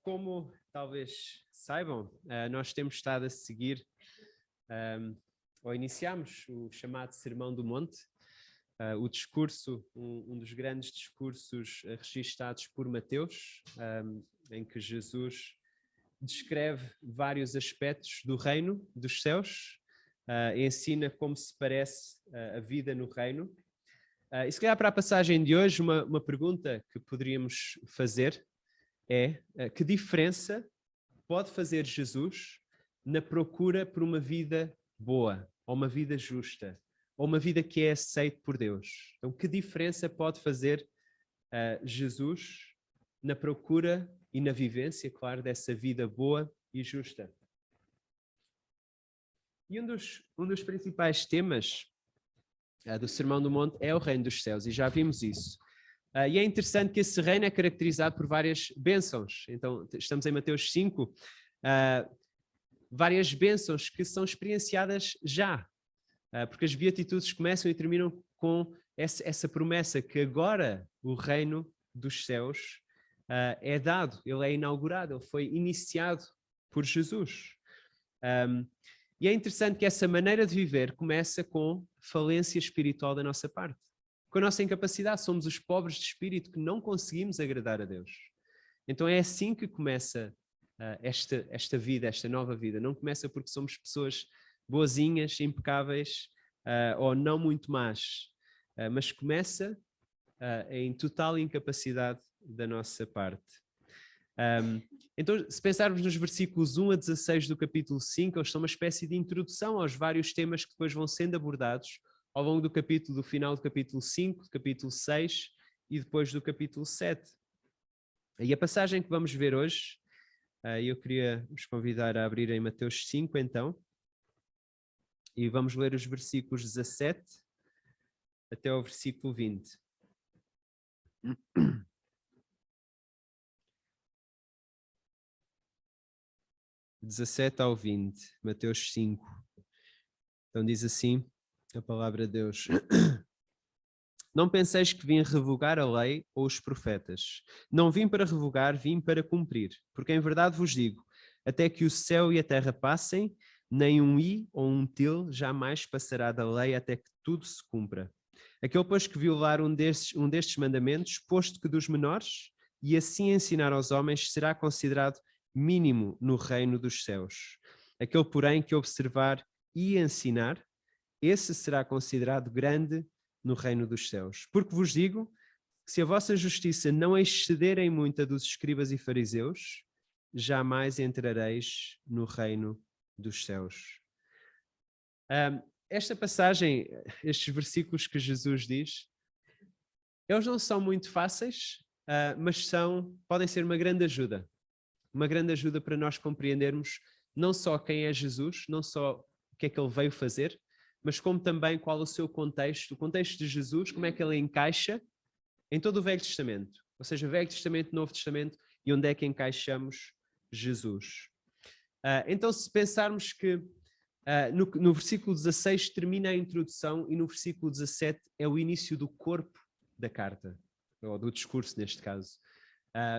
Como talvez saibam, nós temos estado a seguir, ou iniciamos o chamado Sermão do Monte, o discurso, um dos grandes discursos registados por Mateus, em que Jesus descreve vários aspectos do reino dos céus, ensina como se parece a vida no reino. E se calhar para a passagem de hoje, uma pergunta que poderíamos fazer é: que diferença pode fazer Jesus na procura por uma vida boa, ou uma vida justa, ou uma vida que é aceita por Deus? Então, que diferença pode fazer Jesus na procura e na vivência, claro, dessa vida boa e justa? E um dos principais temas do Sermão do Monte é o reino dos céus, e já vimos isso. E é interessante que esse reino é caracterizado por várias bênçãos. Então, estamos em Mateus 5, várias bênçãos que são experienciadas já, porque as beatitudes começam e terminam com essa promessa que agora o reino dos céus é dado, ele é inaugurado, ele foi iniciado por Jesus. E é interessante que essa maneira de viver começa com falência espiritual da nossa parte. Com a nossa incapacidade, somos os pobres de espírito que não conseguimos agradar a Deus. Então é assim que começa esta vida, esta nova vida. Não começa porque somos pessoas boazinhas, impecáveis ou não muito más, mas começa em total incapacidade da nossa parte. Então, se pensarmos nos versículos 1 a 16 do capítulo 5, eles são uma espécie de introdução aos vários temas que depois vão sendo abordados ao longo do final do capítulo 5, do capítulo 6 e depois do capítulo 7. E a passagem que vamos ver hoje, eu queria vos convidar a abrir em Mateus 5, então, e vamos ler os versículos 17 até ao versículo 20. (17 ao 20), Mateus 5. Então diz assim a palavra de Deus: Não penseis que vim revogar a lei ou os profetas. Não vim para revogar, vim para cumprir. Porque em verdade vos digo, até que o céu e a terra passem, nem um i ou um til jamais passará da lei até que tudo se cumpra. Aquele, pois, que violar um destes mandamentos, posto que dos menores, e assim ensinar aos homens, será considerado mínimo no reino dos céus. Aquele, porém, que observar e ensinar, esse será considerado grande no reino dos céus. Porque vos digo que se a vossa justiça não exceder em muito a dos escribas e fariseus, jamais entrareis no reino dos céus. Esta passagem, estes versículos que Jesus diz, eles não são muito fáceis, mas podem ser uma grande ajuda para nós compreendermos não só quem é Jesus, não só o que é que ele veio fazer, mas como também qual o seu contexto, o contexto de Jesus, como é que ele encaixa em todo o Velho Testamento, ou seja, Velho Testamento, Novo Testamento, e onde é que encaixamos Jesus. Então, se pensarmos que no versículo 16 termina a introdução e no versículo 17 é o início do corpo da carta, ou do discurso neste caso.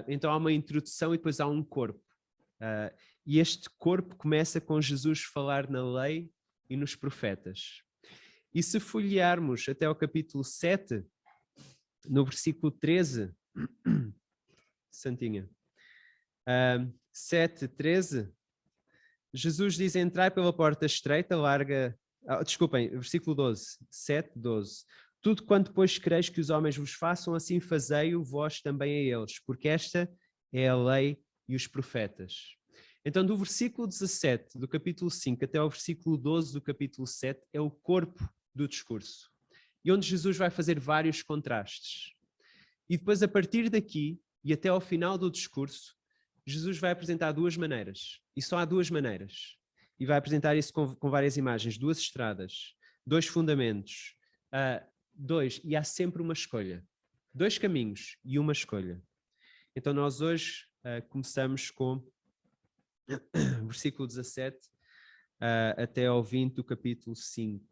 Então há uma introdução e depois há um corpo. E este corpo começa com Jesus falar na lei e nos profetas. E se folhearmos até ao capítulo 7, no versículo 13, Santinha, 7, 13, Jesus diz: entrai pela porta estreita, larga... versículo 12, 7, 12. Tudo quanto depois quereis que os homens vos façam, assim fazei-o vós também a eles, porque esta é a lei e os profetas. Então, do versículo 17 do capítulo 5 até ao versículo 12 do capítulo 7 é o corpo do discurso, e onde Jesus vai fazer vários contrastes. E depois, a partir daqui e até ao final do discurso, Jesus vai apresentar duas maneiras, e só há duas maneiras, e vai apresentar isso com várias imagens, duas estradas, dois fundamentos, e há sempre uma escolha, dois caminhos e uma escolha. Então nós hoje começamos com versículo 17 até ao 20 do capítulo 5.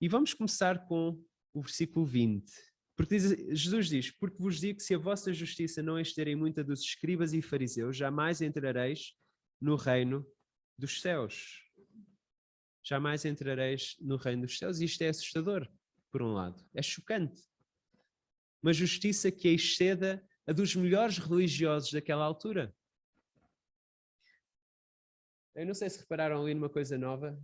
E vamos começar com o versículo 20. Porque Jesus diz, porque vos digo que se a vossa justiça não excederem muito a dos escribas e fariseus, jamais entrareis no reino dos céus. Jamais entrareis no reino dos céus. E isto é assustador, por um lado. É chocante. Uma justiça que exceda a dos melhores religiosos daquela altura. Eu não sei se repararam ali numa coisa nova.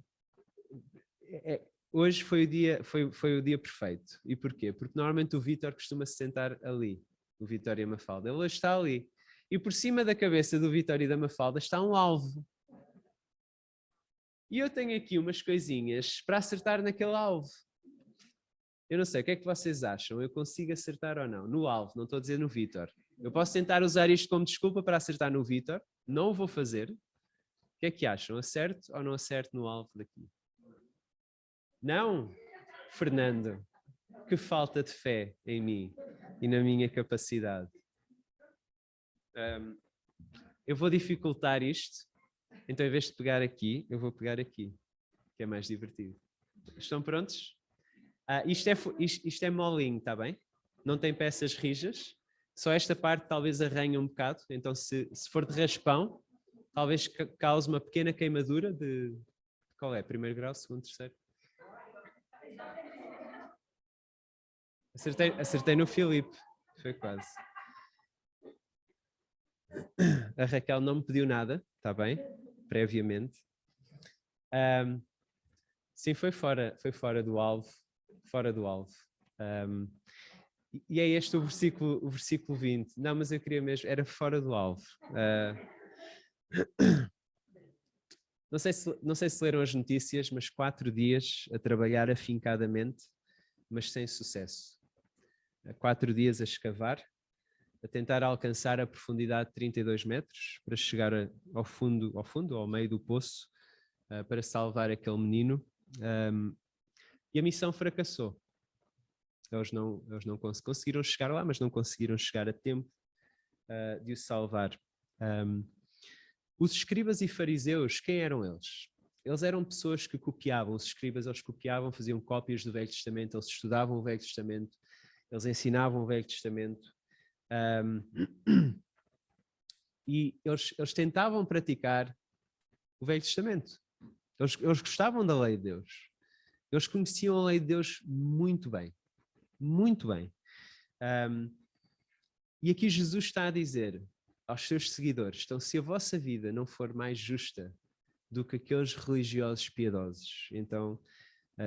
Hoje foi o dia perfeito. E porquê? Porque normalmente o Vítor costuma se sentar ali, o Vítor e a Mafalda. Ele hoje está ali. E por cima da cabeça do Vítor e da Mafalda está um alvo. E eu tenho aqui umas coisinhas para acertar naquele alvo. Eu não sei, o que é que vocês acham? Eu consigo acertar ou não? No alvo, não estou a dizer no Vítor. Eu posso tentar usar isto como desculpa para acertar no Vítor. Não o vou fazer. O que é que acham? Acerto ou não acerto no alvo daqui? Não? Fernando, que falta de fé em mim e na minha capacidade. Eu vou dificultar isto. Então, em vez de pegar aqui, eu vou pegar aqui, que é mais divertido. Estão prontos? Isto é molinho, está bem? Não tem peças rijas. Só esta parte talvez arranhe um bocado. Então, se for de raspão, talvez cause uma pequena queimadura de... Qual é? Primeiro grau, segundo, terceiro? Acertei no Filipe. Foi quase. A Raquel não me pediu nada, está bem? Previamente. Sim, foi fora do alvo. Fora do alvo. E é este o versículo 20. Não, mas eu queria mesmo, era fora do alvo. Não sei se leram as notícias, mas 4 dias a trabalhar afincadamente, mas sem sucesso. 4 dias a escavar, a tentar alcançar a profundidade de 32 metros para chegar ao fundo, ao meio do poço, para salvar aquele menino. E a missão fracassou. Eles não conseguiram chegar lá, mas não conseguiram chegar a tempo de o salvar. Os escribas e fariseus, quem eram eles? Eles eram pessoas que copiavam. Os escribas, eles copiavam, faziam cópias do Velho Testamento, eles estudavam o Velho Testamento, eles ensinavam o Velho Testamento. E eles tentavam praticar o Velho Testamento. Eles gostavam da lei de Deus. Eles conheciam a lei de Deus muito bem. Muito bem. E aqui Jesus está a dizer aos seus seguidores, então se a vossa vida não for mais justa do que aqueles religiosos piedosos, então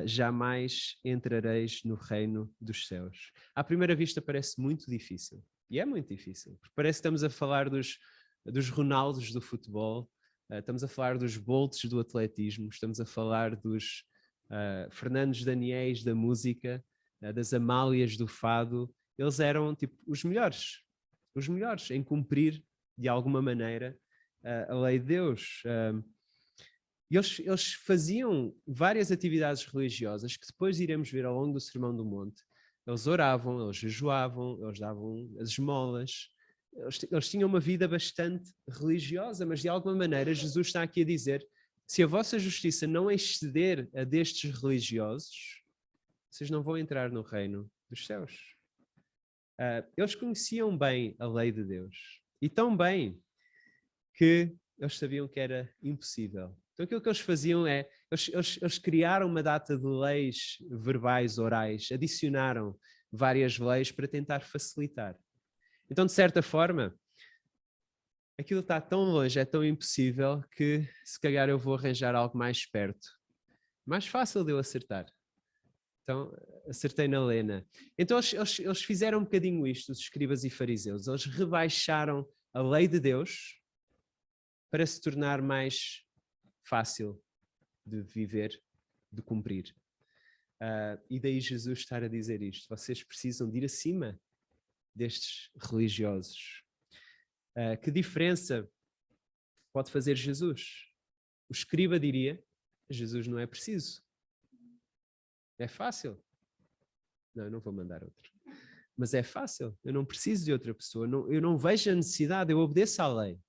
jamais entrareis no reino dos céus. À primeira vista parece muito difícil. E é muito difícil. Porque parece que estamos a falar dos Ronaldos do futebol, estamos a falar dos Bolts do atletismo, estamos a falar dos Fernandes Daniéis da música, das Amálias do fado. Eles eram tipo os melhores em cumprir de alguma maneira a lei de Deus. E eles faziam várias atividades religiosas que depois iremos ver ao longo do Sermão do Monte. Eles oravam, eles jejuavam, eles davam as esmolas. Eles tinham uma vida bastante religiosa, mas de alguma maneira Jesus está aqui a dizer: se a vossa justiça não exceder a destes religiosos, vocês não vão entrar no reino dos céus. Eles conheciam bem a lei de Deus. E tão bem que eles sabiam que era impossível. Então aquilo que eles faziam é, eles criaram uma data de leis verbais, orais, adicionaram várias leis para tentar facilitar. Então, de certa forma, aquilo está tão longe, é tão impossível que se calhar eu vou arranjar algo mais perto. Mais fácil de eu acertar. Então, acertei na Lena. Então, eles fizeram um bocadinho isto, os escribas e fariseus. Eles rebaixaram a lei de Deus para se tornar mais fácil de viver, de cumprir. E daí Jesus estar a dizer isto. Vocês precisam de ir acima destes religiosos. Que diferença pode fazer Jesus? O escriba diria: Jesus não é preciso. É fácil. Não, eu não vou mandar outro. Mas é fácil. Eu não preciso de outra pessoa. Eu não vejo a necessidade. Eu obedeço à lei.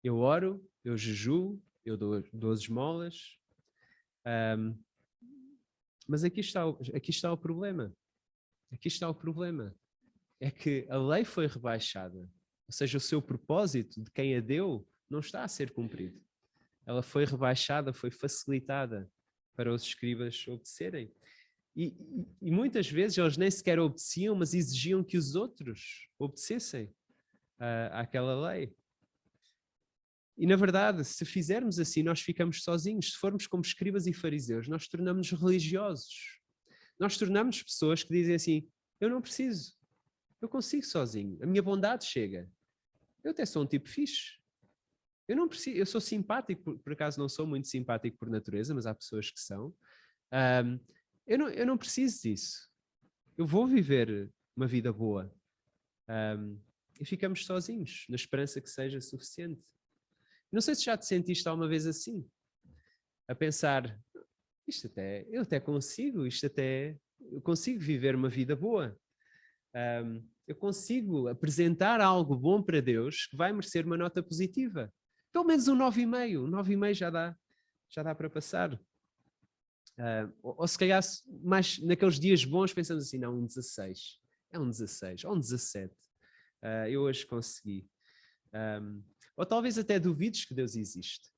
Eu oro, eu jejuo, eu dou as esmolas. Mas aqui está o problema. Aqui está o problema. É que a lei foi rebaixada. Ou seja, o seu propósito de quem a deu não está a ser cumprido. Ela foi rebaixada, foi facilitada para os escribas obedecerem. E muitas vezes eles nem sequer obedeciam, mas exigiam que os outros obedecessem àquela lei. E na verdade, se fizermos assim, nós ficamos sozinhos. Se formos como escribas e fariseus, nós tornamos-nos religiosos. Nós tornamos pessoas que dizem assim, eu não preciso, eu consigo sozinho, a minha bondade chega. Eu até sou um tipo fixe. Eu não preciso, eu sou simpático, por acaso não sou muito simpático por natureza, mas há pessoas que são. Eu não preciso disso. Eu vou viver uma vida boa. E ficamos sozinhos, na esperança que seja suficiente. Não sei se já te sentiste alguma vez assim, a pensar, eu até consigo, eu consigo viver uma vida boa. Eu consigo apresentar algo bom para Deus que vai merecer uma nota positiva. Pelo menos um 9,5. Um 9,5 já dá para passar. Ou se calhar, mais naqueles dias bons, pensamos assim, não, um 16. É um 16, ou um 17. Eu hoje consegui. Ou talvez até duvides que Deus existe.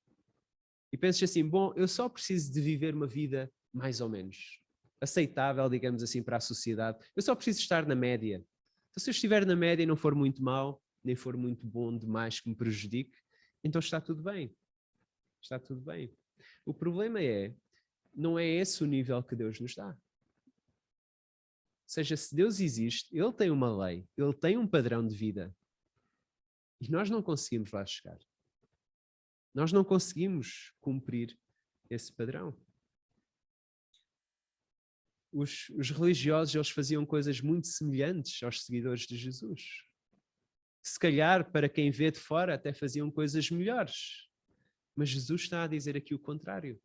E penses assim, bom, eu só preciso de viver uma vida mais ou menos aceitável, digamos assim, para a sociedade. Eu só preciso estar na média. Então, se eu estiver na média e não for muito mau, nem for muito bom demais que me prejudique, então está tudo bem. Está tudo bem. O problema não é esse o nível que Deus nos dá. Ou seja, se Deus existe, Ele tem uma lei, Ele tem um padrão de vida. E nós não conseguimos lá chegar. Nós não conseguimos cumprir esse padrão. Os religiosos, eles faziam coisas muito semelhantes aos seguidores de Jesus. Se calhar, para quem vê de fora, até faziam coisas melhores. Mas Jesus está a dizer aqui o contrário.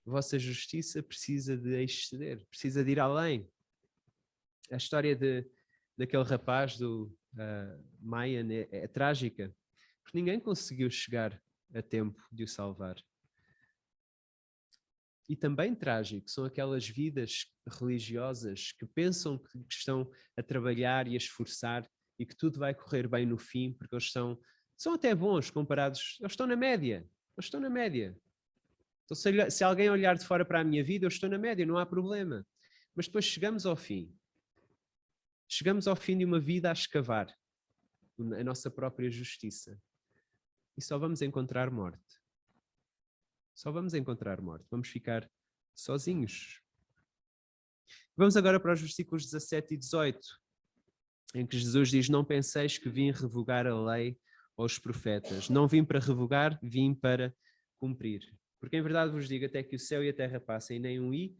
A vossa justiça precisa de exceder, precisa de ir além. A história daquele rapaz do Mayan é trágica, porque ninguém conseguiu chegar a tempo de o salvar. E também trágico são aquelas vidas religiosas que pensam que estão a trabalhar e a esforçar e que tudo vai correr bem no fim, porque eles são até bons comparados, eles estão na média, Então, se alguém olhar de fora para a minha vida, eu estou na média, não há problema. Mas depois chegamos ao fim de uma vida a escavar a nossa própria justiça. E só vamos encontrar morte. Vamos ficar sozinhos. Vamos agora para os versículos 17 e 18, em que Jesus diz, não penseis que vim revogar a lei ou os profetas. Não vim para revogar, vim para cumprir. Porque em verdade vos digo, até que o céu e a terra passem, nem um i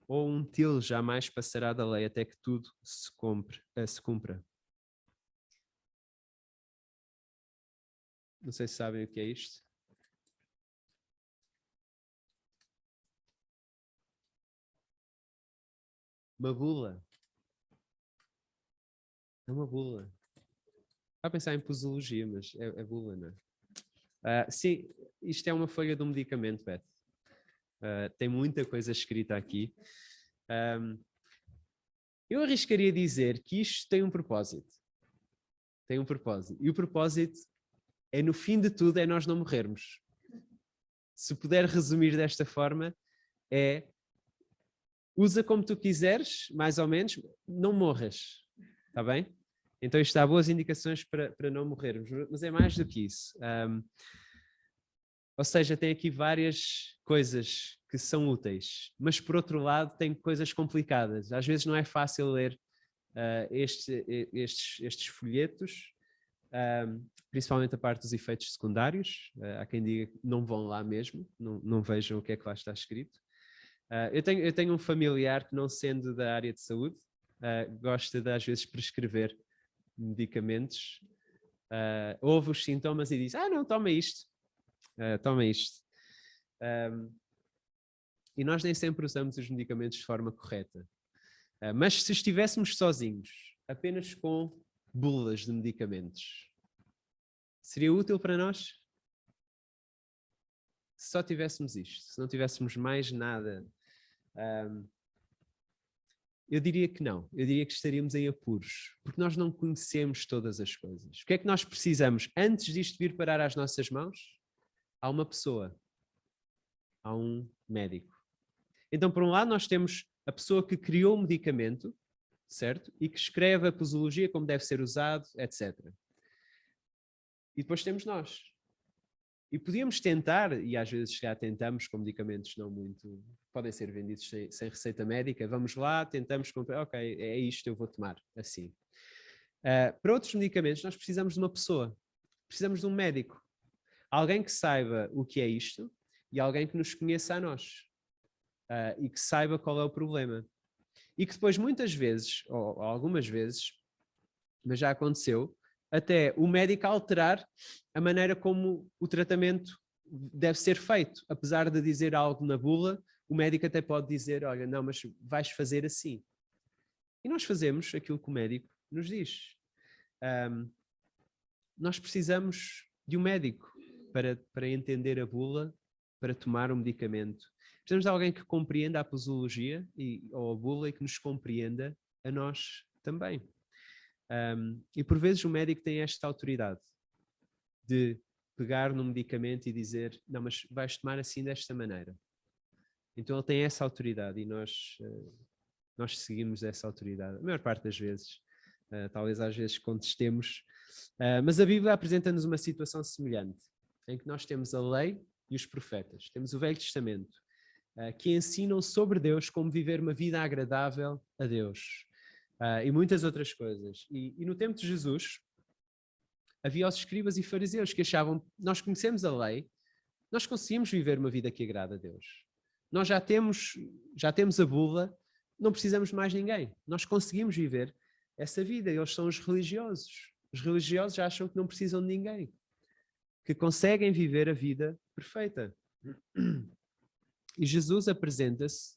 ou um til jamais passará da lei, até que tudo se cumpra. Não sei se sabem o que é isto. Uma bula. É uma bula. Está a pensar em posologia, mas é bula, não é? Sim, isto é uma folha de um medicamento, Beth. Tem muita coisa escrita aqui. Eu arriscaria dizer que isto tem um propósito. Tem um propósito. E o propósito é, no fim de tudo, é nós não morrermos. Se puder resumir desta forma, usa como tu quiseres, mais ou menos, não morras. Está bem? Então isto dá boas indicações para não morrermos. Mas é mais do que isso. Ou seja, tem aqui várias coisas que são úteis, mas por outro lado tem coisas complicadas. Às vezes não é fácil ler estes folhetos, principalmente a parte dos efeitos secundários. Há quem diga que não vão lá mesmo, não vejam o que é que lá está escrito. Eu tenho um familiar que, não sendo da área de saúde, gosta de às vezes prescrever medicamentos, ouve os sintomas e diz, não, toma isto. Toma isto. E nós nem sempre usamos os medicamentos de forma correta. Mas se estivéssemos sozinhos, apenas com bulas de medicamentos, seria útil para nós? Se só tivéssemos isto, se não tivéssemos mais nada. Eu diria que não. Eu diria que estaríamos em apuros, porque nós não conhecemos todas as coisas. O que é que nós precisamos antes disto vir parar às nossas mãos? Há uma pessoa, há um médico. Então, por um lado, nós temos a pessoa que criou o medicamento, certo? E que escreve a posologia, como deve ser usado, etc. E depois temos nós. E podíamos tentar, e às vezes já tentamos com medicamentos não muito, podem ser vendidos sem receita médica, vamos lá, tentamos comprar, ok, é isto, eu vou tomar, assim. Para outros medicamentos nós precisamos de uma pessoa, precisamos de um médico, alguém que saiba o que é isto e alguém que nos conheça a nós e que saiba qual é o problema. E que depois muitas vezes, ou algumas vezes, mas já aconteceu, até o médico alterar a maneira como o tratamento deve ser feito. Apesar de dizer algo na bula, o médico até pode dizer, olha, não, mas vais fazer assim. E nós fazemos aquilo que o médico nos diz. Nós precisamos de um médico para entender a bula, para tomar um medicamento. Precisamos de alguém que compreenda a posologia ou a bula e que nos compreenda a nós também. E por vezes o médico tem esta autoridade de pegar num medicamento e dizer, não, mas vais tomar assim desta maneira. Então ele tem essa autoridade e nós seguimos essa autoridade. A maior parte das vezes, talvez às vezes contestemos, mas a Bíblia apresenta-nos uma situação semelhante, em que nós temos a lei e os profetas. Temos o Velho Testamento, que ensinam sobre Deus como viver uma vida agradável a Deus. E muitas outras coisas. E no tempo de Jesus, havia os escribas e fariseus que achavam, nós conhecemos a lei, nós conseguimos viver uma vida que agrada a Deus. Nós já temos a bula, não precisamos de mais ninguém. Nós conseguimos viver essa vida. Eles são os religiosos. Os religiosos acham que não precisam de ninguém. Que conseguem viver a vida perfeita. E Jesus apresenta-se,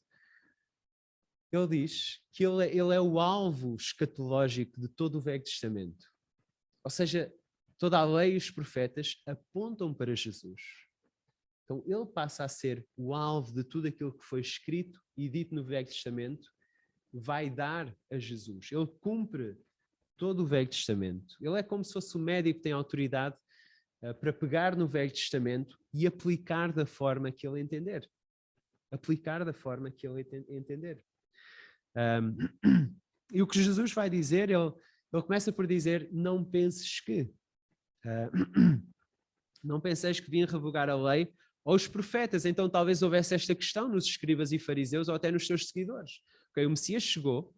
ele diz que ele é o alvo escatológico de todo o Velho Testamento. Ou seja, toda a lei e os profetas apontam para Jesus. Então ele passa a ser o alvo de tudo aquilo que foi escrito e dito no Velho Testamento, vai dar a Jesus. Ele cumpre todo o Velho Testamento. Ele é como se fosse o médico que tem autoridade para pegar no Velho Testamento e aplicar da forma que ele entender. Aplicar da forma que ele entender. E o que Jesus vai dizer, ele começa por dizer, não penses que. Não penseis que vim revogar a lei ou os profetas. Então talvez houvesse esta questão nos escribas e fariseus ou até nos seus seguidores. Okay, o Messias chegou,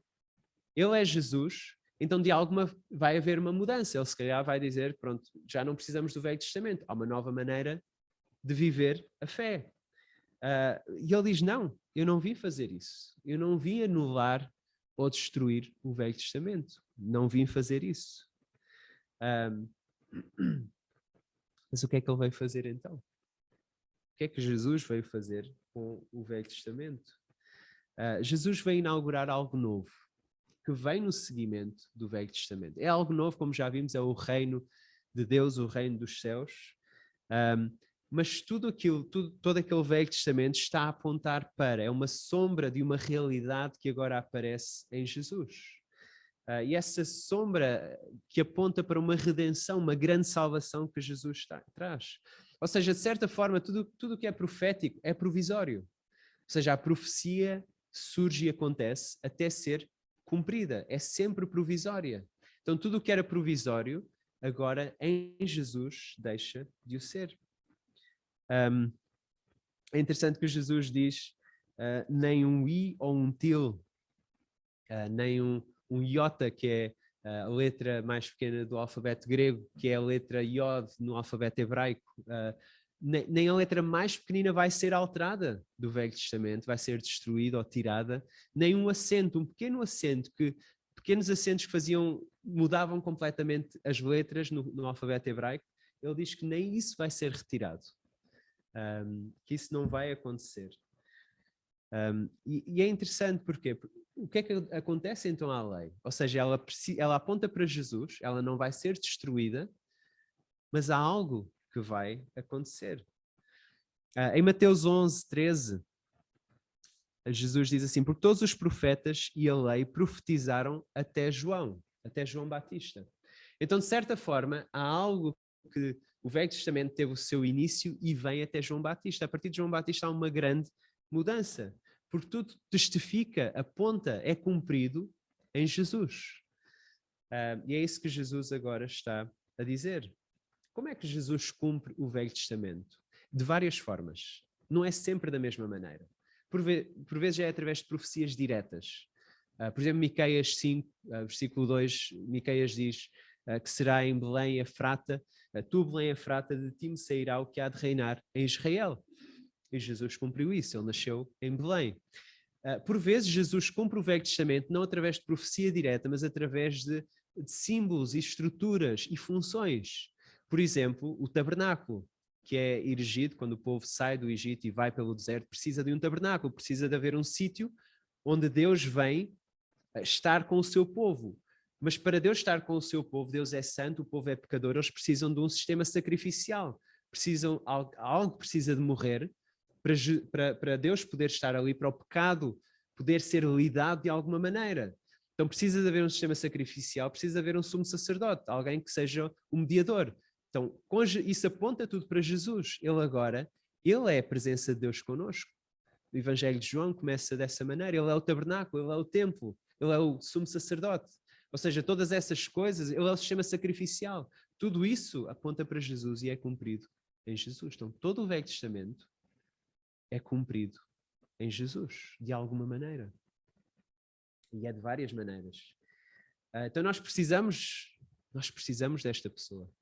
ele é Jesus, então de alguma vai haver uma mudança. Ele se calhar vai dizer, pronto, já não precisamos do Velho Testamento, há uma nova maneira de viver a fé. E ele diz, não, eu não vim fazer isso. Eu não vim anular ou destruir o Velho Testamento. Não vim fazer isso. Mas o que é que ele veio fazer então? O que é que Jesus veio fazer com o Velho Testamento? Jesus veio inaugurar algo novo, que vem no seguimento do Velho Testamento. É algo novo, como já vimos, é o reino de Deus, o reino dos céus. Mas todo aquele Velho Testamento está a apontar para, é uma sombra de uma realidade que agora aparece em Jesus. E essa sombra que aponta para uma redenção, uma grande salvação que Jesus traz. Ou seja, de certa forma, tudo que é profético é provisório. Ou seja, a profecia surge e acontece até ser cumprida, é sempre provisória. Então tudo o que era provisório, agora em Jesus deixa de o ser. É interessante que Jesus diz nem um i ou um til, nem um iota, que é a letra mais pequena do alfabeto grego, que é a letra iod no alfabeto hebraico, nem a letra mais pequenina vai ser alterada do Velho Testamento, vai ser destruída ou tirada, nem um acento, um pequeno acento, pequenos acentos que mudavam completamente as letras no alfabeto hebraico, ele diz que nem isso vai ser retirado, que isso não vai acontecer. E é interessante porque o que é que acontece então à lei? Ou seja, ela aponta para Jesus, ela não vai ser destruída, mas há algo que vai acontecer. Em Mateus 11, 13, Jesus diz assim, porque todos os profetas e a lei profetizaram até João Batista. Então, de certa forma, há algo que o Velho Testamento teve o seu início e vem até João Batista. A partir de João Batista há uma grande mudança, porque tudo testifica, aponta, é cumprido em Jesus. E é isso que Jesus agora está a dizer. Como é que Jesus cumpre o Velho Testamento? De várias formas. Não é sempre da mesma maneira. Por vezes é através de profecias diretas. Por exemplo, Miqueias 5, versículo 2, Miqueias diz que será em Belém Efrata, tu Belém Efrata, de ti me sairá o que há de reinar em Israel. E Jesus cumpriu isso, ele nasceu em Belém. Por vezes Jesus cumpre o Velho Testamento não através de profecia direta, mas através de símbolos e estruturas e funções. Por exemplo, o tabernáculo, que é erigido quando o povo sai do Egito e vai pelo deserto, precisa de um tabernáculo, precisa de haver um sítio onde Deus vem estar com o seu povo. Mas para Deus estar com o seu povo, Deus é santo, o povo é pecador, eles precisam de um sistema sacrificial. Algo precisa de morrer para Deus poder estar ali, para o pecado poder ser lidado de alguma maneira. Então precisa de haver um sistema sacrificial, precisa de haver um sumo sacerdote, alguém que seja o mediador. Então isso aponta tudo para Jesus. Ele é a presença de Deus connosco. O Evangelho de João começa dessa maneira. Ele é o tabernáculo, ele é o templo, ele é o sumo sacerdote. Ou seja, todas essas coisas, ele é o sistema sacrificial. Tudo isso aponta para Jesus e é cumprido em Jesus. Então todo o Velho Testamento é cumprido em Jesus, de alguma maneira. E é de várias maneiras. Então nós precisamos desta pessoa.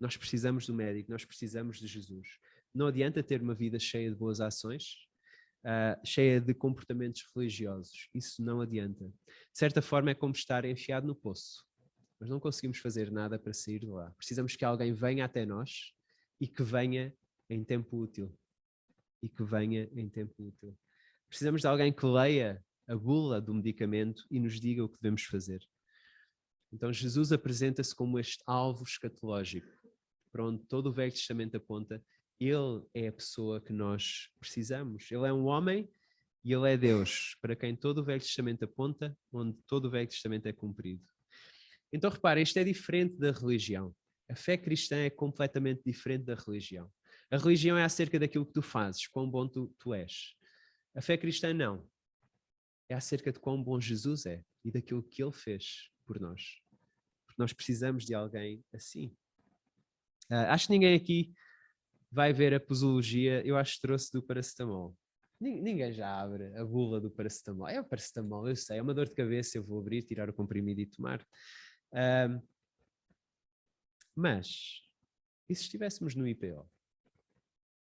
Nós precisamos do médico, nós precisamos de Jesus. Não adianta ter uma vida cheia de boas ações, cheia de comportamentos religiosos. Isso não adianta. De certa forma é como estar enfiado no poço. Nós não conseguimos fazer nada para sair de lá. Precisamos que alguém venha até nós e que venha em tempo útil. Precisamos de alguém que leia a bula do medicamento e nos diga o que devemos fazer. Então Jesus apresenta-se como este alvo escatológico, para onde todo o Velho Testamento aponta. Ele é a pessoa que nós precisamos. Ele é um homem e ele é Deus, para quem todo o Velho Testamento aponta, onde todo o Velho Testamento é cumprido. Então reparem, isto é diferente da religião. A fé cristã é completamente diferente da religião. A religião é acerca daquilo que tu fazes, quão bom tu és. A fé cristã não. É acerca de quão bom Jesus é e daquilo que ele fez por nós. Porque nós precisamos de alguém assim. Acho que ninguém aqui vai ver a posologia, eu acho que trouxe do paracetamol. Ninguém já abre a bula do paracetamol. É o paracetamol, eu sei, é uma dor de cabeça, eu vou abrir, tirar o comprimido e tomar. Mas, e se estivéssemos no IPO?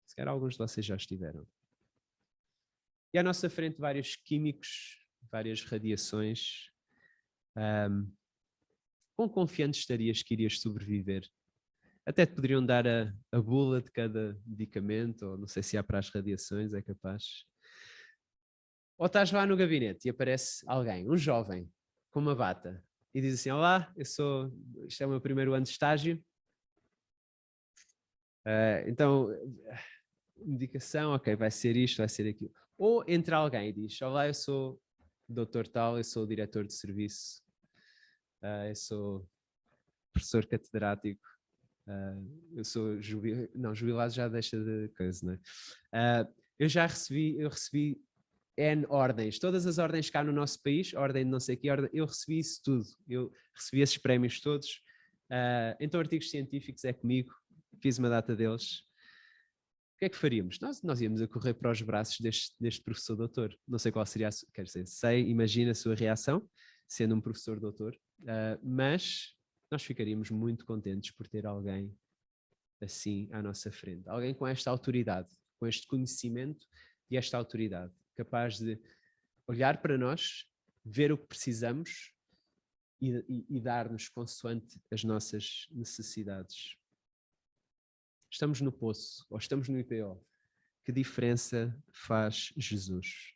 Se calhar alguns de vocês já estiveram. E à nossa frente vários químicos, várias radiações. Quão confiante estarias que irias sobreviver? Até te poderiam dar a bula de cada medicamento, ou não sei se há para as radiações, é capaz. Ou estás lá no gabinete e aparece alguém, um jovem, com uma bata, e diz assim, olá, isto é o meu primeiro ano de estágio. Então, medicação, ok, vai ser isto, vai ser aquilo. Ou entra alguém e diz, olá, eu sou o doutor tal, eu sou o diretor de serviço, eu sou professor catedrático, eu sou jubilado, não, jubilado já deixa de coisa, não é? Eu recebi N ordens, todas as ordens cá no nosso país, ordem de não sei que ordem, eu recebi isso tudo, eu recebi esses prémios todos, então artigos científicos é comigo, fiz uma data deles. O que é que faríamos? Nós íamos a correr para os braços deste professor doutor. Não sei qual seria quer dizer, imagina a sua reação, sendo um professor doutor, mas nós ficaríamos muito contentes por ter alguém assim à nossa frente. Alguém com esta autoridade, com este conhecimento e esta autoridade, capaz de olhar para nós, ver o que precisamos e dar-nos consoante as nossas necessidades. Estamos no poço, ou estamos no IPO. Que diferença faz Jesus?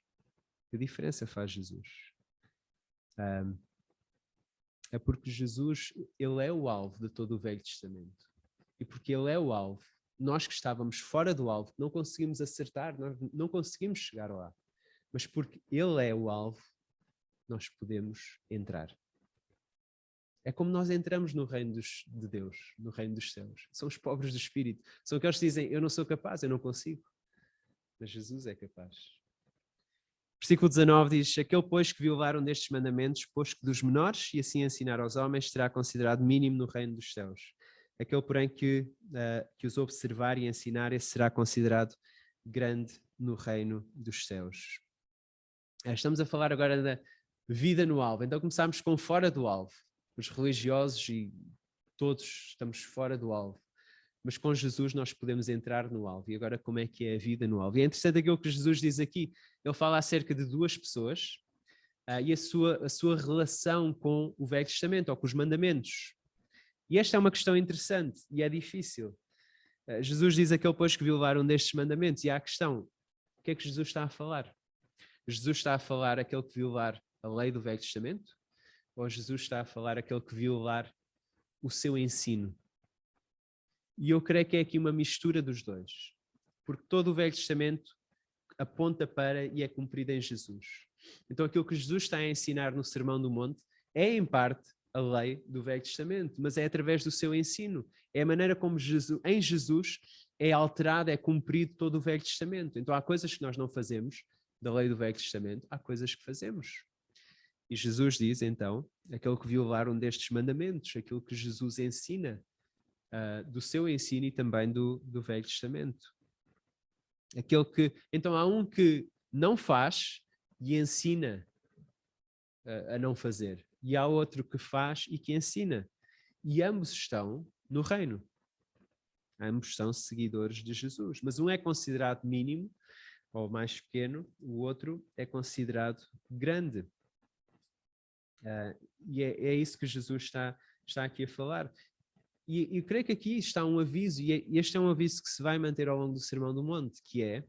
Que diferença faz Jesus? É porque Jesus, ele é o alvo de todo o Velho Testamento. E porque ele é o alvo, nós que estávamos fora do alvo, não conseguimos acertar, nós não conseguimos chegar lá. mas porque ele é o alvo, nós podemos entrar. É como nós entramos no reino de Deus, no reino dos céus. São os pobres do espírito. São aqueles que dizem, eu não sou capaz, eu não consigo. Mas Jesus é capaz. Versículo 19 diz, aquele, pois, que violar um destes mandamentos, pois que dos menores, e assim ensinar aos homens, será considerado mínimo no reino dos céus. Aquele, porém, que os observar e ensinar, esse será considerado grande no reino dos céus. Estamos a falar agora da vida no alvo. Então começámos com fora do alvo. Os religiosos e todos estamos fora do alvo. Mas com Jesus nós podemos entrar no alvo. E agora como é que é a vida no alvo? E é interessante aquilo que Jesus diz aqui. Ele fala acerca de duas pessoas e a sua relação com o Velho Testamento, ou com os mandamentos. E esta é uma questão interessante e é difícil. Jesus diz aquele, pois, que violar um destes mandamentos. E há a questão, o que é que Jesus está a falar? Jesus está a falar aquele que violar a lei do Velho Testamento? Ou Jesus está a falar aquele que violar o seu ensino? E eu creio que é aqui uma mistura dos dois. Porque todo o Velho Testamento aponta para e é cumprido em Jesus. Então aquilo que Jesus está a ensinar no Sermão do Monte é, em parte, a lei do Velho Testamento, mas é através do seu ensino. É a maneira como em Jesus é alterado, é cumprido todo o Velho Testamento. Então há coisas que nós não fazemos da lei do Velho Testamento, há coisas que fazemos. E Jesus diz, então, aquele que violar um destes mandamentos, aquilo que Jesus ensina, do seu ensino e também do Velho Testamento. Então há um que não faz e ensina a não fazer. E há outro que faz e que ensina. E ambos estão no reino. Ambos são seguidores de Jesus. Mas um é considerado mínimo, ou mais pequeno, o outro é considerado grande. E é isso que Jesus está aqui a falar. E eu creio que aqui está um aviso, e este é um aviso que se vai manter ao longo do Sermão do Monte, que é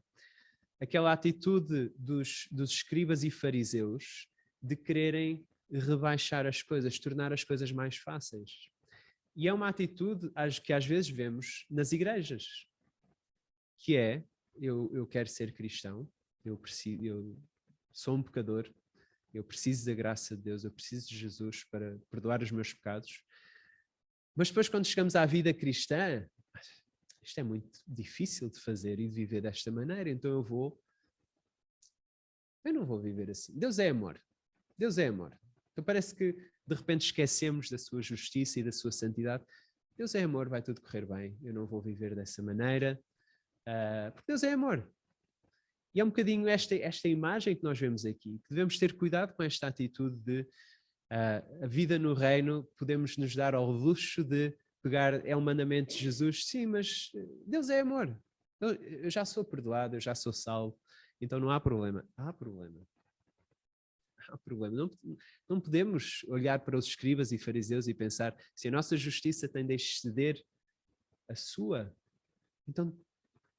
aquela atitude dos escribas e fariseus de quererem rebaixar as coisas, tornar as coisas mais fáceis. E é uma atitude que às vezes vemos nas igrejas, que é, eu quero ser cristão, eu sou um pecador, eu preciso da graça de Deus, eu preciso de Jesus para perdoar os meus pecados. Mas depois, quando chegamos à vida cristã, isto é muito difícil de fazer e de viver desta maneira, então eu não vou viver assim. Deus é amor. Deus é amor. Então parece que de repente esquecemos da sua justiça e da sua santidade. Deus é amor, vai tudo correr bem. Eu não vou viver dessa maneira, porque Deus é amor. E é um bocadinho esta imagem que nós vemos aqui, que devemos ter cuidado com esta atitude de a vida no reino, podemos nos dar ao luxo de pegar, é um mandamento de Jesus, sim, mas Deus é amor. Eu já sou perdoado, eu já sou salvo, então não há problema. Há problema. Há problema. Não podemos olhar para os escribas e fariseus e pensar, se a nossa justiça tem de exceder a sua, então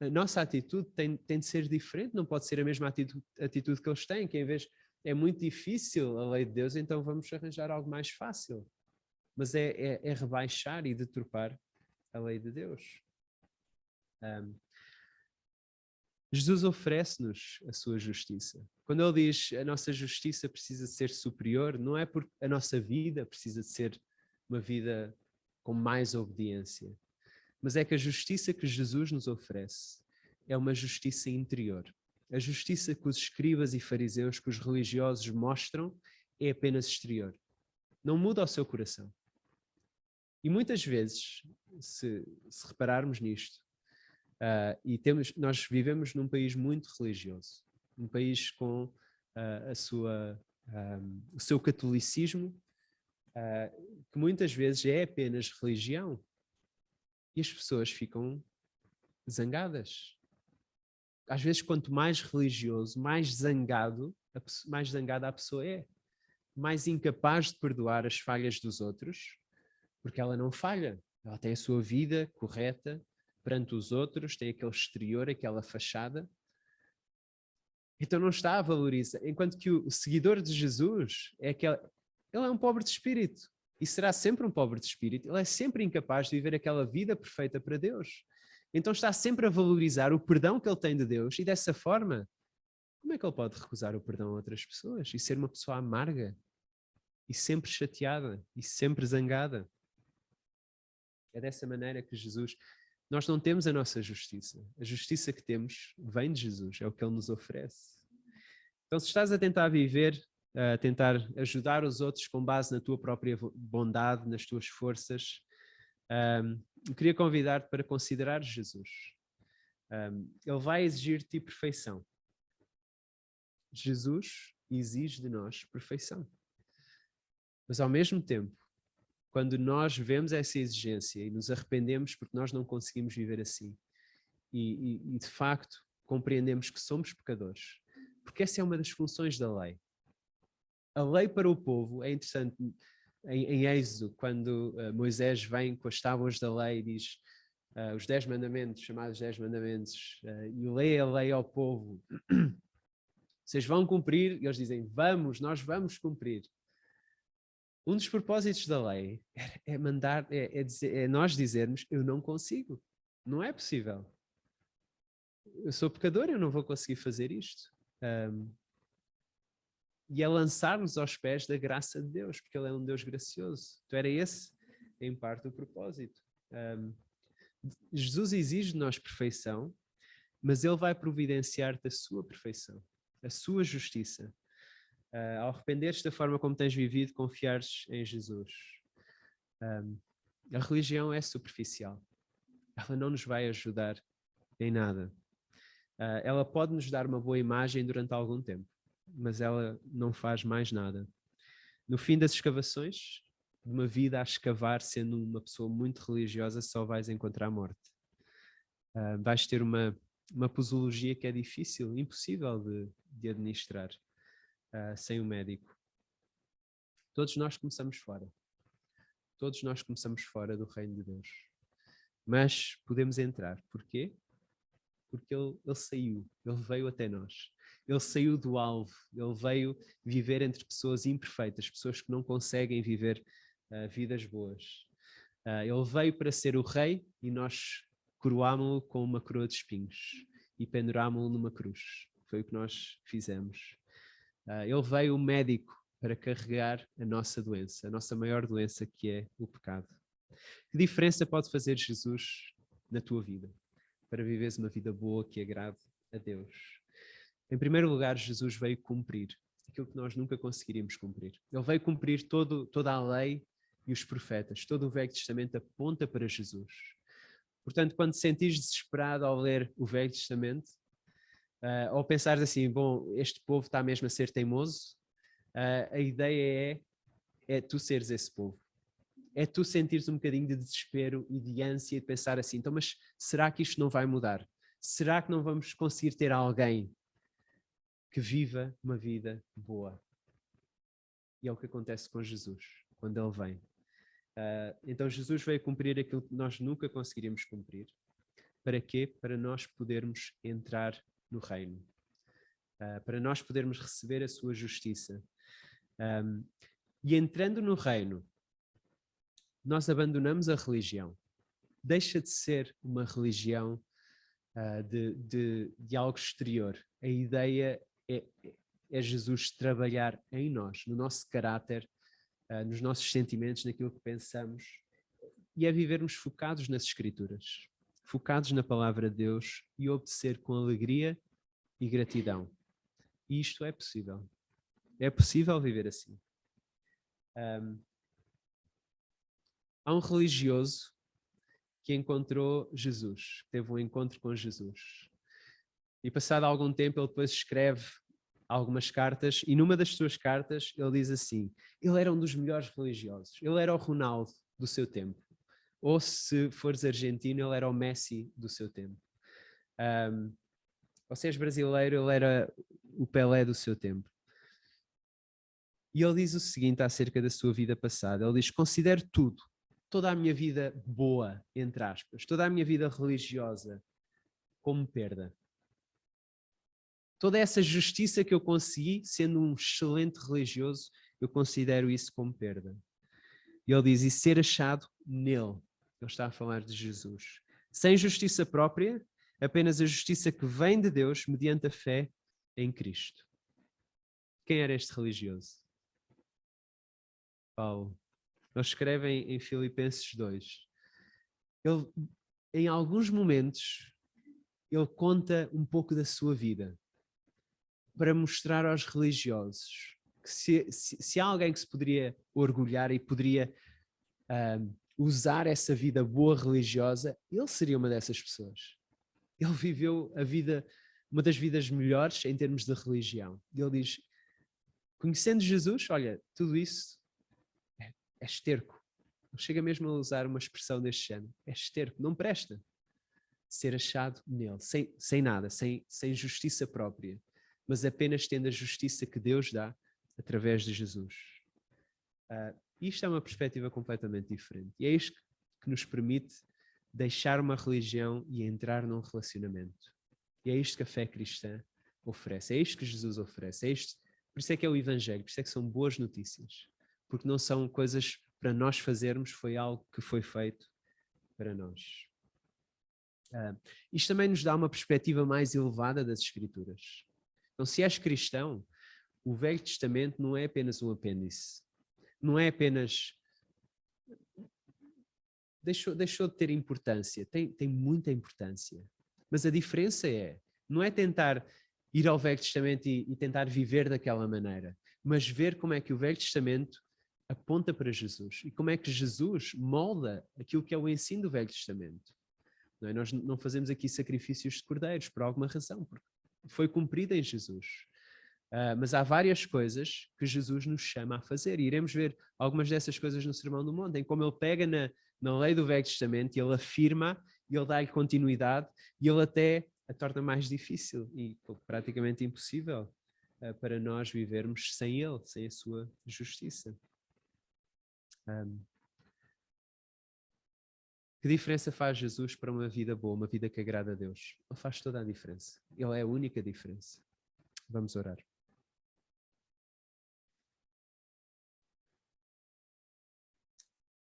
a nossa atitude tem de ser diferente, não pode ser a mesma atitude que eles têm, que em vez é muito difícil a lei de Deus, então vamos arranjar algo mais fácil. Mas é rebaixar e deturpar a lei de Deus. Jesus oferece-nos a sua justiça. Quando ele diz a nossa justiça precisa ser superior, não é porque a nossa vida precisa de ser uma vida com mais obediência, mas é que a justiça que Jesus nos oferece é uma justiça interior. A justiça que os escribas e fariseus, que os religiosos mostram, é apenas exterior. Não muda o seu coração. E muitas vezes, se repararmos nisto, nós vivemos num país muito religioso, um país com o seu catolicismo, que muitas vezes é apenas religião, e as pessoas ficam zangadas. Às vezes, quanto mais religioso, mais zangada a pessoa é, mais incapaz de perdoar as falhas dos outros, porque ela não falha, ela tem a sua vida correta perante os outros, tem aquele exterior, aquela fachada, então não está a valorizar, enquanto que o seguidor de Jesus ele é um pobre de espírito, e será sempre um pobre de espírito, ele é sempre incapaz de viver aquela vida perfeita para Deus. Então está sempre a valorizar o perdão que ele tem de Deus e dessa forma como é que ele pode recusar o perdão a outras pessoas e ser uma pessoa amarga e sempre chateada e sempre zangada? É dessa maneira que Jesus... Nós não temos a nossa justiça. A justiça que temos vem de Jesus, é o que ele nos oferece. Então, se estás a tentar viver, a tentar ajudar os outros com base na tua própria bondade, nas tuas forças, eu queria convidar-te para considerar Jesus. Ele vai exigir de ti perfeição. Jesus exige de nós perfeição. Mas ao mesmo tempo, quando nós vemos essa exigência e nos arrependemos porque nós não conseguimos viver assim, e de facto compreendemos que somos pecadores, porque essa é uma das funções da lei. A lei para o povo, é interessante, em Êxodo, quando Moisés vem com as tábuas da lei e diz os 10 mandamentos, chamados 10 mandamentos, e lê a lei ao povo, vocês vão cumprir? E eles dizem, vamos, nós vamos cumprir. Um dos propósitos da lei é nós dizermos, eu não consigo, não é possível. Eu sou pecador, eu não vou conseguir fazer isto. E é lançar-nos aos pés da graça de Deus, porque Ele é um Deus gracioso. Então era esse, em parte, o propósito. Jesus exige de nós perfeição, mas Ele vai providenciar-te a sua perfeição, a sua justiça. Ao arrepender-te da forma como tens vivido, confiares em Jesus. A religião é superficial. Ela não nos vai ajudar em nada. Ela pode nos dar uma boa imagem durante algum tempo, mas ela não faz mais nada. No fim das escavações, de uma vida a escavar, sendo uma pessoa muito religiosa, só vais encontrar morte. Vais ter uma posologia que é difícil, impossível de administrar sem um médico. Todos nós começamos fora. Todos nós começamos fora do reino de Deus. Mas podemos entrar. Porquê? Porque ele saiu, ele veio até nós. Ele saiu do alvo, ele veio viver entre pessoas imperfeitas, pessoas que não conseguem viver vidas boas. Ele veio para ser o rei e nós coroámo-lo com uma coroa de espinhos e pendurámo-lo numa cruz. Foi o que nós fizemos. Ele veio o médico para carregar a nossa doença, a nossa maior doença, que é o pecado. Que diferença pode fazer Jesus na tua vida, para viveres uma vida boa que agrade a Deus? Em primeiro lugar, Jesus veio cumprir aquilo que nós nunca conseguiríamos cumprir. Ele veio cumprir toda a lei e os profetas. Todo o Velho Testamento aponta para Jesus. Portanto, quando te sentires desesperado ao ler o Velho Testamento, ou pensares assim, bom, este povo está mesmo a ser teimoso, a ideia é tu seres esse povo. É tu sentires um bocadinho de desespero e de ânsia de pensar assim, então, mas será que isto não vai mudar? Será que não vamos conseguir ter alguém que viva uma vida boa? E é o que acontece com Jesus, quando Ele vem. Então Jesus veio cumprir aquilo que nós nunca conseguiríamos cumprir. Para quê? Para nós podermos entrar no reino. Para nós podermos receber a sua justiça. E entrando no reino, nós abandonamos a religião. Deixa de ser uma religião de algo exterior. A ideia é Jesus trabalhar em nós, no nosso caráter, nos nossos sentimentos, naquilo que pensamos, e é vivermos focados nas Escrituras, focados na palavra de Deus e obedecer com alegria e gratidão. E isto é possível. É possível viver assim. Há um religioso que encontrou Jesus, teve um encontro com Jesus. E passado algum tempo ele depois escreve algumas cartas, e numa das suas cartas ele diz assim, ele era um dos melhores religiosos, ele era o Ronaldo do seu tempo. Ou se fores argentino, ele era o Messi do seu tempo. Ou se és brasileiro, ele era o Pelé do seu tempo. E ele diz o seguinte acerca da sua vida passada, ele diz, considero tudo, toda a minha vida boa, entre aspas, toda a minha vida religiosa, como perda. Toda essa justiça que eu consegui, sendo um excelente religioso, eu considero isso como perda. E ele diz, e ser achado nele. Ele está a falar de Jesus. Sem justiça própria, apenas a justiça que vem de Deus, mediante a fé em Cristo. Quem era este religioso? Paulo. Ele escreve em Filipenses 2. Ele, em alguns momentos, ele conta um pouco da sua vida para mostrar aos religiosos que se há alguém que se poderia orgulhar e poderia usar essa vida boa religiosa, ele seria uma dessas pessoas. Ele viveu a vida, uma das vidas melhores em termos de religião. Ele diz, conhecendo Jesus, olha, tudo isso é esterco. Não chega mesmo a usar uma expressão deste género. É esterco, não presta ser achado nele, sem nada, sem justiça própria, mas apenas tendo a justiça que Deus dá através de Jesus. Isto é uma perspectiva completamente diferente. E é isto que nos permite deixar uma religião e entrar num relacionamento. E é isto que a fé cristã oferece. É isto que Jesus oferece. Por isso é que é o Evangelho, por isso é que são boas notícias. Porque não são coisas para nós fazermos, foi algo que foi feito para nós. Isto também nos dá uma perspectiva mais elevada das Escrituras. Então, se és cristão, o Velho Testamento não é apenas um apêndice. Não é apenas... Deixou de ter importância. Tem muita importância. Mas a diferença não é tentar ir ao Velho Testamento e tentar viver daquela maneira, mas ver como é que o Velho Testamento aponta para Jesus e como é que Jesus molda aquilo que é o ensino do Velho Testamento. Não é? Nós não fazemos aqui sacrifícios de cordeiros por alguma razão, porque foi cumprida em Jesus. Mas há várias coisas que Jesus nos chama a fazer, e iremos ver algumas dessas coisas no Sermão do Monte, em como ele pega na lei do Velho Testamento e ele afirma, e ele dá-lhe continuidade, e ele até a torna mais difícil e praticamente impossível para nós vivermos sem ele, sem a sua justiça. Que diferença faz Jesus para uma vida boa, uma vida que agrada a Deus? Ele faz toda a diferença. Ele é a única diferença. Vamos orar.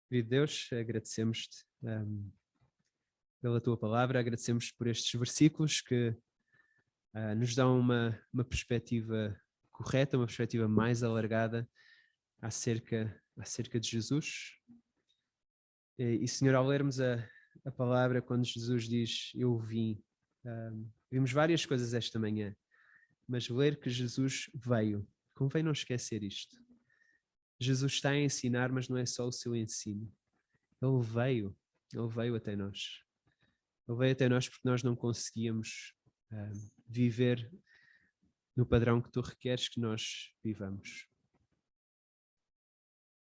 Querido Deus, agradecemos-te pela tua palavra, agradecemos por estes versículos que nos dão uma perspectiva correta, uma perspectiva mais alargada acerca de Jesus. E Senhor, ao lermos a palavra, quando Jesus diz, eu vim, vimos várias coisas esta manhã, mas ler que Jesus veio, convém não esquecer isto. Jesus está a ensinar, mas não é só o seu ensino. Ele veio até nós. Ele veio até nós porque nós não conseguíamos viver no padrão que tu requeres que nós vivamos.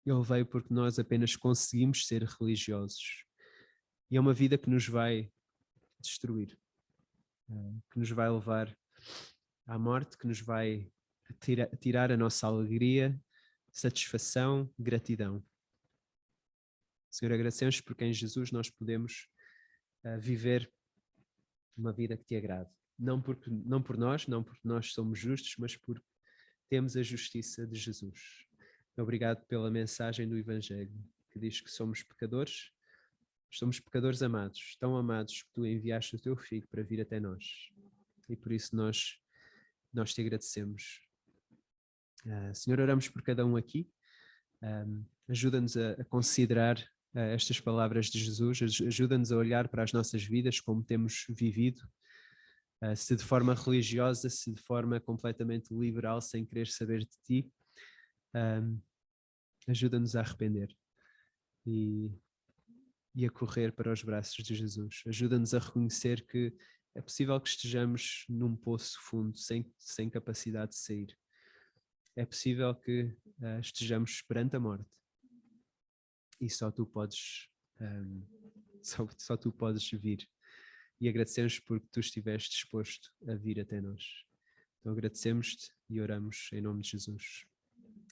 Ele veio porque nós apenas conseguimos ser religiosos. E é uma vida que nos vai destruir, que nos vai levar à morte, que nos vai tirar a nossa alegria, satisfação, gratidão. Senhor, agradecemos porque em Jesus nós podemos viver uma vida que te agrade. Não por nós, não porque nós somos justos, mas porque temos a justiça de Jesus. Obrigado pela mensagem do Evangelho, que diz que somos pecadores amados, tão amados que tu enviaste o teu Filho para vir até nós. E por isso nós te agradecemos. Senhor, oramos por cada um aqui. Ajuda-nos a considerar estas palavras de Jesus, ajuda-nos a olhar para as nossas vidas como temos vivido, se de forma religiosa, se de forma completamente liberal, sem querer saber de ti. Ajuda-nos a arrepender e a correr para os braços de Jesus. Ajuda-nos a reconhecer que é possível que estejamos num poço fundo, sem capacidade de sair. É possível que estejamos perante a morte. E só tu podes vir. E agradecemos porque tu estiveste disposto a vir até nós. Então agradecemos-te e oramos em nome de Jesus.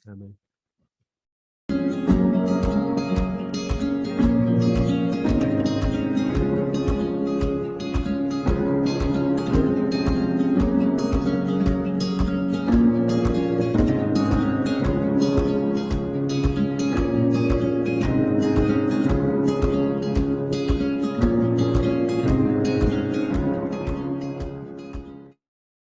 Amém.